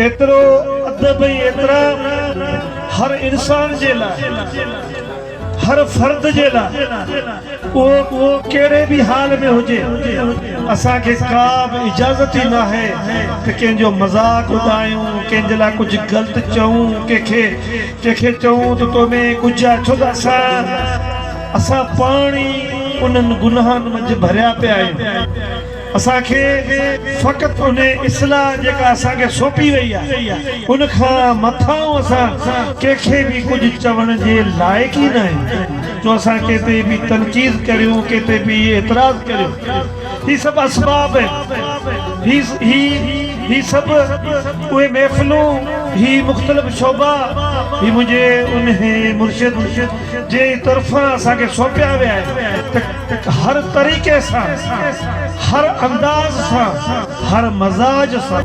एतरो अदब एतरा हर इंसान जे लाइ, हर फर्द जे लाइ वो केड़े भी हाल में हुजे असा के का भी इजाजत ही ना है कि कंहिंजो मजाक उड़ायूं, कंहिंजे लाइ कुछ गलत चऊं, कंहिंखे चऊं तो तो में कुछ छो त असा पाणी उन्हनि गुनाहनि मंझि भरिया पिया आहियूं। असांखे फ़क़ति उन इस्लाह जेका असांखे सौंपी वई आहे उन खां मथां असां कंहिंखे बि कुझु चवण जे लाइक़ ई न आहियूं जो असां कंहिं ते बि तनक़ीद करियूं, कंहिं ते बि एतिराज़ करियूं। ही सभु असबाब आहिनि, ही सभु उहे महफ़िलूं, ही मुख़्तलिफ़ शोबा, ही मुंहिंजे उन मुर्शिद जे तरफ़ां असांखे सौंपिया विया आहिनि त हर तरीक़े सां, हर अंदाज़ सां, हर मज़ाज सां